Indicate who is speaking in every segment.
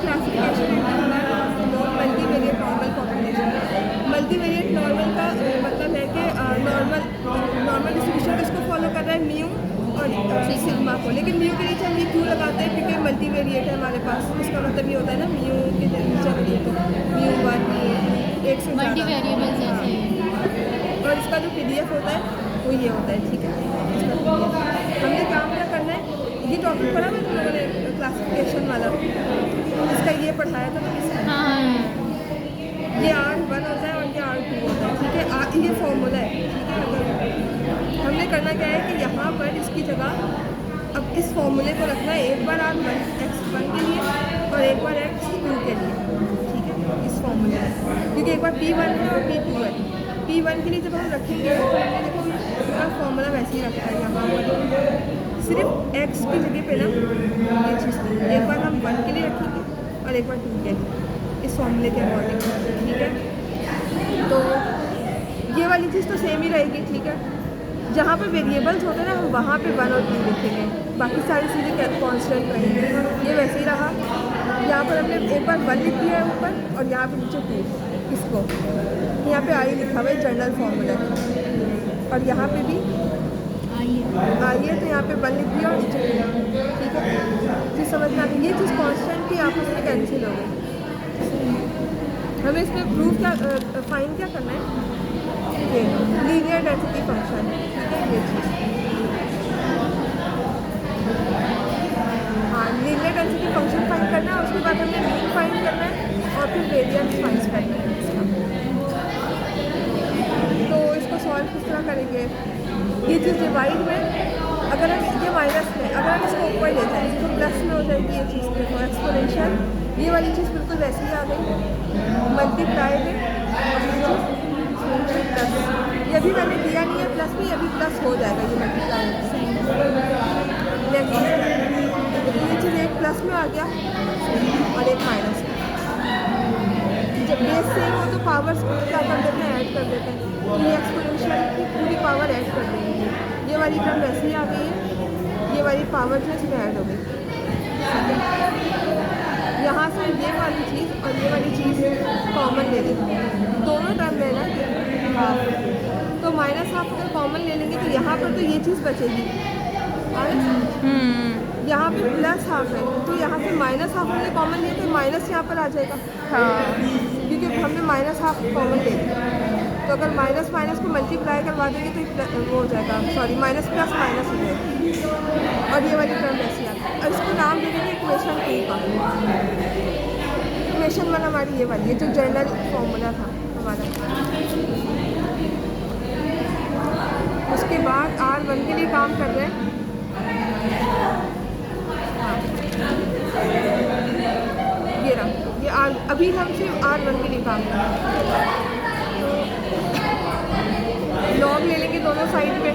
Speaker 1: Classification है हमारा multivariate normal combination. Multivariate normal का मतलब है कि नॉर्मल डिस्ट्रीब्यूशन इसको फॉलो कर रहा है म्यू और सिग्मा को, लेकिन म्यू के नीचे हम ये क्यों लगाते हैं क्योंकि मल्टीवेरिएट है हमारे पास। इसका मतलब ये होता है ना म्यू के नीचे करिए तो म्यू वन एक से
Speaker 2: मल्टीवेरिएबल जैसे।
Speaker 1: और इसका जो PDF होता है वो ये होता है, ठीक है। हमने काम क्या करना है, ये टॉपिक पढ़ा मैं तुम लोगों ने क्लासिफिकेशन वाला, इसका ये पढ़ाया था ना।
Speaker 2: हाँ
Speaker 1: ये R1 होता है और ये R2 होता है, ठीक है। ये फॉर्मूला है, ठीक है। हमने करना क्या है कि यहाँ पर इसकी जगह अब इस फॉर्मूले को रखना है, एक बार R1 X1 के लिए और एक बार X2 के लिए, ठीक है। इस फॉर्मूले में क्योंकि एक बार P1 है और P2 है। P1 के लिए जब हम रखेंगे तो हमने देखो इसका फॉर्मूला वैसे ही रखा है, यहाँ पर सिर्फ X की जगह पे ना ये चीज़ एक बार हम 1 के लिए रखेंगे और एक बार 2 के लिए इस फॉर्मूले के अकॉर्डिंग, ठीक है। तो ये वाली चीज़ तो सेम ही रहेगी, ठीक है। जहाँ पर वेरिएबल्स होते हैं ना हम वहाँ पे 1 और 2 लिखेंगे, बाकी सारी चीज़ें कॉन्स्टेंट रहेंगी। ये वैसे ही रहा, यहाँ पर हमने एक बार 1 लिख दिया है ऊपर और यहाँ पे नीचे 2, इसको यहाँ पे आई लिखा हुआ है जनरल फार्मूला, और यहाँ पे भी आइए तो यहाँ पे 1 लिख दिया और नीचे 2, ठीक है। जी समझ में आ गई। ये चीज़ कॉन्स्टेंट की आपस में कैंसिल हो गई। हमें इसमें प्रूफ क्या फाइंड क्या करना है, ये लीनियर डेंसिटी फंक्शन, ठीक है। ये चीज़ हाँ लीनियर डेंसिटी फंक्शन फाइंड करना है, उसके बाद हमें मीन फाइंड करना है और फिर वेरिएंस फाइंड करना है इसका। तो इसको सॉल्व किस तरह करेंगे, ये चीज़ डिवाइड में अगर हम ये माइनस में अगर हम इसको ऊपर ले जाएँ तो प्लस में हो जाएगी ये चीज़, देखो एक्सपोनेंशियल ये वाली चीज़ बिल्कुल वैसे ही आ गई, मल्टीप्लाई में प्लस, ये भी मैंने दिया नहीं है प्लस में, ये भी प्लस हो जाएगा ये मल्टीप्लाई में। नेक्स्ट ये चीज़ एक प्लस में आ गया और एक माइनस में। जब बेस सेम हो तो पावर्स को क्या कर देते हैं, ऐड कर देते हैं, तो ये एक्सपोनेंशियल की पूरी पावर ऐड कर देंगे। ये वाली टर्म वैसे ही आ गई है, ये वाली पावर जो है इसमें ऐड हो गई। यहाँ से ये वाली चीज़ और ये वाली चीज़ कॉमन ले लेंगे, दोनों टर्म लेना हाफ, तो माइनस हाफ अगर कॉमन ले लेंगे तो यहाँ पर तो ये चीज़ बचेगी, यहाँ पे प्लस हाफ है तो यहाँ से माइनस हाफ हमने कॉमन लिया तो माइनस यहाँ पर आ जाएगा, हाँ क्योंकि हमने माइनस हाफ कॉमन ले लिया। तो अगर माइनस माइनस को मल्टीप्लाई करवा देंगे तो वो हो जाएगा, सॉरी माइनस प्लस माइनस हो जाएगा, और ये वाली टर्म ऐसी आती है। और इसको नाम दे देंगे इक्वेशन 2 का। इक्वेशन 1 हमारी ये वाली है जो जनरल फॉर्मूला था हमारा। उसके बाद R1 के लिए काम कर रहे हैं, ये रहा ये अभी हम सिर्फ R1 के लिए काम कर रहे हैं। लॉग ले लेंगे दोनों साइड पे,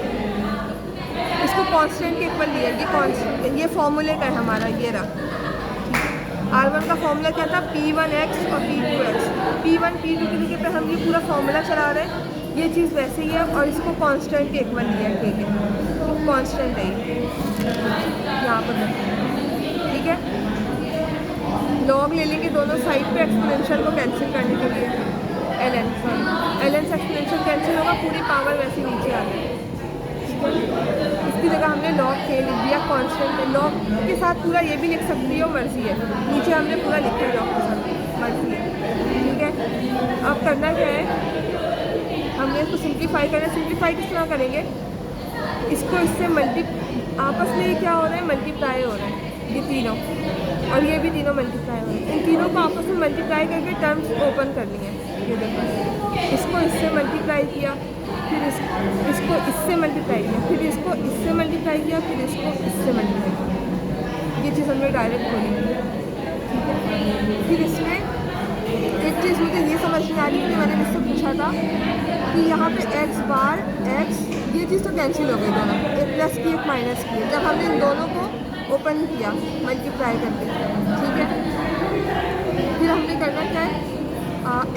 Speaker 1: इसको कांस्टेंट के इक्वल लिया, ये कांस्टेंट ये फॉर्मूलेट है हमारा, ये रहा। R1 का फॉर्मूला क्या था, P1x और P2x। P1 P2 की जगह पे हम ये पूरा फॉर्मूला चला रहे हैं, ये चीज़ वैसे ही है, और इसको कांस्टेंट के इक्वल लिया, ठीक है, कांस्टेंट है यहाँ पर, ठीक है। लॉग ले लेंगे दोनों साइड पे एक्सपोनेंशियल को कैंसिल करने के लिए, ln से एक्सपोनेंशियल कैंसिल होगा, पूरी पावर वैसे नीचे आ गई, ठीक है। इसकी जगह हमने लॉग के लिख दिया कांस्टेंट है, लॉग के साथ पूरा ये भी लिख सकती हो, मर्जी है, नीचे हमने पूरा लिखा है लॉग के साथ, मर्जी है, ठीक है। अब करना क्या है, हमने इसको सिंप्लीफाई करना है। सिंप्लीफाई किस तरह करेंगे, इसको इससे आपस में क्या हो रहा है, मल्टीप्लाई हो रहा है, ये तीनों और ये भी तीनों मल्टीप्लाई हो रहे हैं। इन तीनों को आपस में मल्टीप्लाई करके टर्म्स ओपन करनी है, ये देखो, इसको इससे मल्टीप्लाई किया, फिर इसको इससे मल्टीप्लाई किया, फिर इसको इससे मल्टीप्लाई किया, फिर इसको इससे मल्टीप्लाई किया, ये चीज़ हमने डायरेक्ट खोली, ठीक है। फिर इसमें एक चीज़ मुझे ये समझ नहीं आ रही है कि मैंने इससे पूछा था कि यहाँ पे x बार x, ये चीज़ तो कैंसिल हो गई दोनों, एक प्लस की एक माइनस की, जब हमने इन दोनों को ओपन किया मल्टीप्लाई करके, ठीक है। फिर हमने करना क्या है,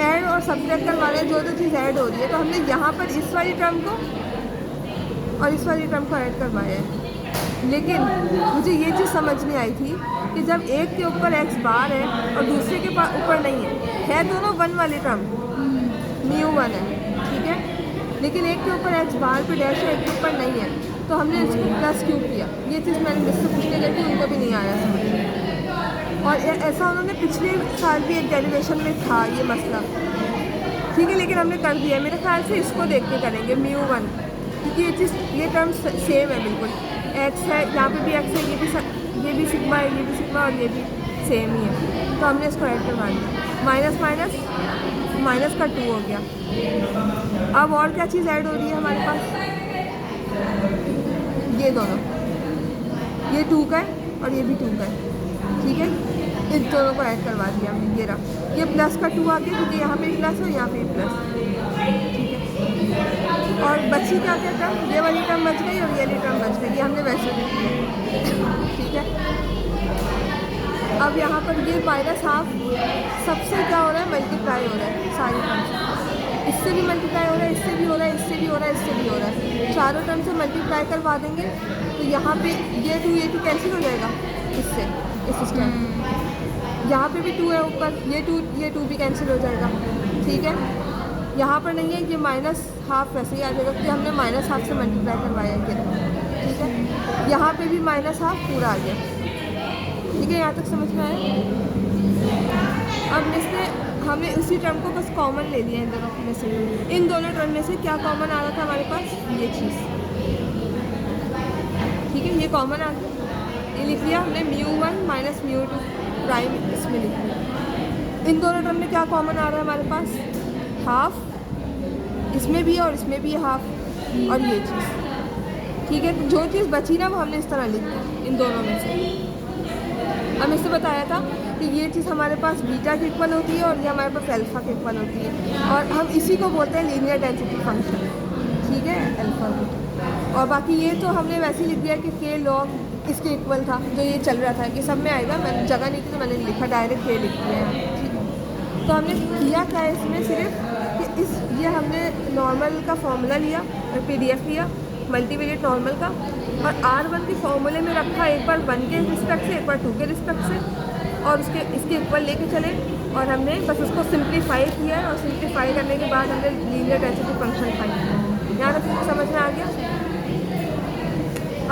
Speaker 1: ऐड और सब्ट्रैक्ट करवा रहे हैं, जो चीज़ ऐड हो रही है, तो हमने यहाँ पर इस वाली टर्म को और इस वाली टर्म को ऐड करवाया है, लेकिन मुझे ये चीज़ समझ नहीं आई थी कि जब एक के ऊपर एक्स बार है और दूसरे के ऊपर नहीं है दोनों वन वाले टर्म, म्यू वन है, ठीक है, लेकिन एक के ऊपर एक्स बार पे डैश है, एक के ऊपर नहीं है, तो हमने इसको प्लस क्यों किया। ये चीज़ मैंने जिससे पूछने गई थी उनको भी नहीं आया समझ। और ऐसा उन्होंने पिछले साल भी एक डेरिवेशन में था ये मसला, ठीक है, लेकिन हमने कर दिया। मेरे ख्याल से इसको देख के करेंगे म्यू वन, क्योंकि ये चीज़ ये टर्म सेम है बिल्कुल, एक्स है यहाँ पे भी एक्स है, ये भी सिग्मा है, ये भी सिग्मा और ये भी सेम ही है, तो हमने इसको ऐड करवा दिया। माइनस माइनस माइनस का 2 हो गया। अब और क्या चीज़ ऐड हो रही है हमारे पास, ये दोनों, ये 2 का है और ये भी 2 का है, ठीक है, इन दोनों को ऐड करवा दिया हमने। ये रहा, ये प्लस का 2 आ गया क्योंकि यहाँ पे प्लस और यहाँ पे प्लस, ठीक है। और बची क्या क्या टर्म, ये वाली टर्म बच गई और ये वाली टर्म बच गई, ये हमने वैसे भी किया, ठीक है। अब यहाँ पर ये माइनस हाफ सबसे क्या हो रहा है, मल्टीप्लाई हो रहा है सारी टर्म, इससे भी मल्टीप्लाई हो रहा है, इससे भी हो रहा है, इससे भी हो रहा है, इससे भी हो रहा है, चारों टर्म से मल्टीप्लाई करवा देंगे तो यहाँ पे ये 2 कैंसिल हो जाएगा इससे, इस स्टेप यहाँ पे भी 2 है ऊपर, ये 2 भी कैंसिल हो जाएगा, ठीक है। यहाँ पर नहीं है, ये माइनस हाफ वैसे ही आ जाएगा क्योंकि हमने माइनस हाफ से मल्टीप्लाई करवाया है, ठीक है। यहाँ पे भी माइनस हाफ पूरा आ गया, ठीक है, यहाँ तक समझ में आया। अब इसमें हमने उसी टर्म को बस कॉमन ले लिया इन दोनों में से, इन दोनों टर्म में से क्या कॉमन आ रहा था हमारे पास, ये चीज़, ठीक है, ये कॉमन आ गया, ये लिख लिया हमने mu one minus mu two prime, इसमें लिख लिया। इन दोनों टर्म में क्या कॉमन आ रहा है हमारे पास, हाफ, इसमें भी है और इसमें भी है हाफ, और ये चीज़, ठीक है। तो जो चीज़ बची ना वो हमने इस तरह लिख दी इन दोनों में से। हम इससे बताया था कि ये चीज़ हमारे पास बीटा के इक्वल होती है और ये हमारे पास अल्फ़ा के इक्वल होती है, और हम इसी को बोलते हैं लीनियर डेंसिटी फंक्शन, ठीक है, अल्फ़ा को। और बाकी ये तो हमने वैसे ही लिख दिया कि के लॉग इसके इक्वल था, जो ये चल रहा था कि सब में आएगा, मैंने जगह नहीं थी तो मैंने लिखा डायरेक्ट के लिख दिया है, ठीक है। तो हमने किया क्या है इसमें, सिर्फ कि ये हमने नॉर्मल का फॉर्मूला लिया और PDF लिया मल्टीवेरिएट नॉर्मल का, और R1 के फॉर्मूले में रखा, एक बार 1 के रिस्पेक्ट से, एक बार 2 के रिस्पेक्ट से, और इसके इक्वल लेके चले, और हमने बस उसको सिंप्लीफाई किया है, और सिंप्लीफाई करने के बाद हमने लीनियर डेंसिटी फंक्शन फाइंड किया। यहाँ तक समझ में आ गया।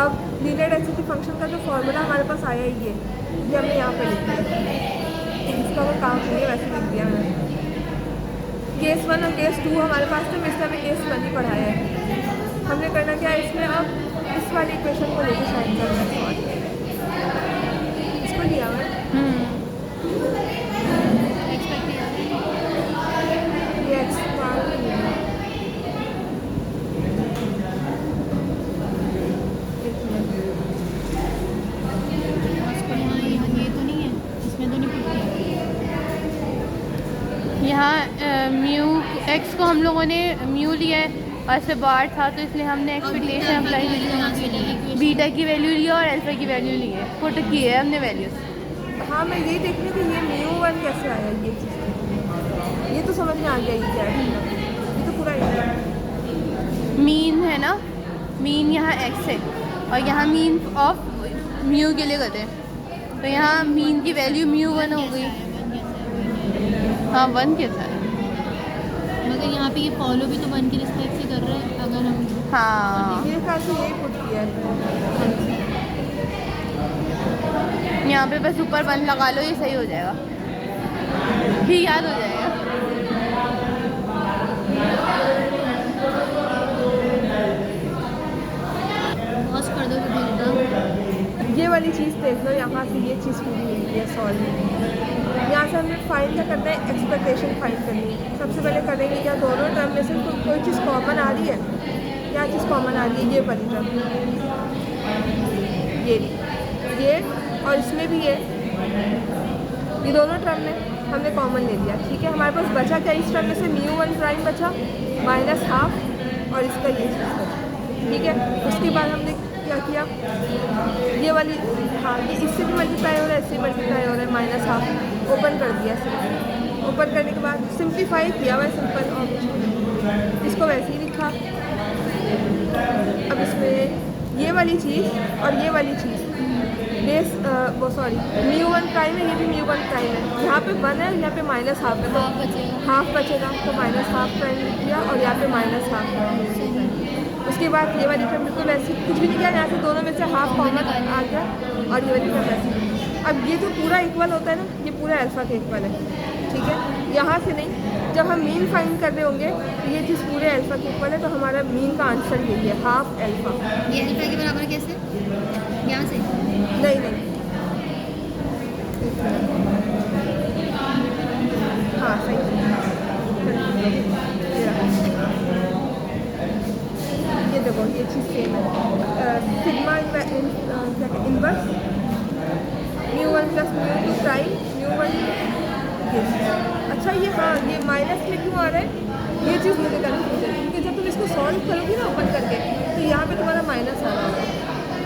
Speaker 1: अब लीनियर डेंसिटी फंक्शन का जो फॉर्मूला हमारे पास आया ही ये हमने यहाँ पे लिख दिया, इसका वो काम नहीं है वैसे लिख दिया मैंने। केस 1 और केस 2 हमारे पास तो इसमें हमें केस 1 ही पढ़ाया है। हमने करना क्या है इसमें, अब इस वाली इक्वेशन को लेकर शायद करना है, इसको लिया हुआ है, ये एक्स बार
Speaker 2: यहाँ म्यू एक्स को हम लोगों ने म्यू लिया है और इससे बार था तो इसलिए हमने एक्सपेक्टेशन अप्लाई की, बीटा की वैल्यू लिया और अल्फा की वैल्यू ली है, पुट की है हमने वैल्यूज।
Speaker 1: हाँ, मैं ये देख रही थी ये म्यू वन कैसे आया, ये चीज़ ये तो समझ में आ गया, ये क्या है, ये तो पूरा
Speaker 2: मीन है ना, मीन यहाँ एक्स है और यहाँ मीन ऑफ म्यू के लिए करते हैं, तो यहाँ मीन की वैल्यू म्यू 1 हो गई। हाँ 1 कैसा है,
Speaker 3: मगर यहाँ पे ये फॉलो भी तो 1 के रिस्पेक्ट से कर रहा है, अगर हम
Speaker 2: हाँ
Speaker 1: मेरे ख्याल से यही पुट किया है।
Speaker 2: यहाँ पे बस ऊपर 1 लगा लो, ये सही हो जाएगा, ही याद हो जाएगा।
Speaker 3: पॉज कर दो तो
Speaker 1: ये वाली चीज़ देख लो, यहाँ से ये चीज़ पूरी हुई है सॉल्व। यहाँ से हमने फाइंड क्या करना है, एक्सपेक्टेशन फाइंड करनी है। सबसे पहले करेंगे क्या, दोनों टर्म में से कोई चीज़ कॉमन आ रही है, क्या चीज़ कॉमन आ रही है, ये वाली टर्म, ये और इसमें भी ये दोनों टर्म में हमने कॉमन ले लिया, ठीक है। हमारे पास बचा क्या इस टर्म में से, म्यू 1 प्राइम बचा माइनस हाफ और इसका ये चीज़ बचा, ठीक है। उसके बाद हमने क्या किया, ये वाली, हाँ ये इससे भी मल्टीप्लाई हो रहा है, इससे भी मल्टीप्लाई हो रहा है, माइनस हाफ ओपन कर दिया, सिर्फ ओपन करने के बाद सिंप्लीफाई किया हुआ है, सिंपल, और इसको वैसे ही लिखा। अब इसमें ये वाली चीज़ और ये वाली चीज़ बेस वो सॉरी μ1 प्राइम है, ये भी μ1 प्राइम है। यहाँ पे 1 है, यहाँ पे माइनस हाफ है, तो
Speaker 3: हाफ बचेगा।
Speaker 1: हाफ बचेगा, तो माइनस हाफ प्राइम लिख दिया और यहाँ पे माइनस हाफ। उसके बाद ये वाली टर्म बिल्कुल वैसी, कुछ भी नहीं किया, यहाँ से दोनों में से हाफ कॉमन आ गया और ये वाली टर्म वैसी। अब ये जो पूरा इक्वल होता है ना, ये पूरा अल्फ़ा के इक्वल है, ठीक है। यहाँ से नहीं, जब हम मीन फाइंड कर रहे होंगे तो ये चीज़ पूरे अल्फ़ा के इक्वल है, तो हमारा मीन का आंसर यही है, हाफ अल्फ़ा।
Speaker 3: ये अल्फा के बराबर कैसे? यहाँ से
Speaker 1: नहीं हाँ सही ये देखो, ये चीज़ सेम है। Sigma inverse μ1 plus μ2 prime μ1। अच्छा ये हाँ, ये माइनस में क्यों आ रहा है, ये चीज़ मुझे कन्फ्यूज है, क्योंकि जब तुम इसको सॉल्व करोगी ना ओपन करके, तो यहाँ पे तुम्हारा माइनस आ रहा है।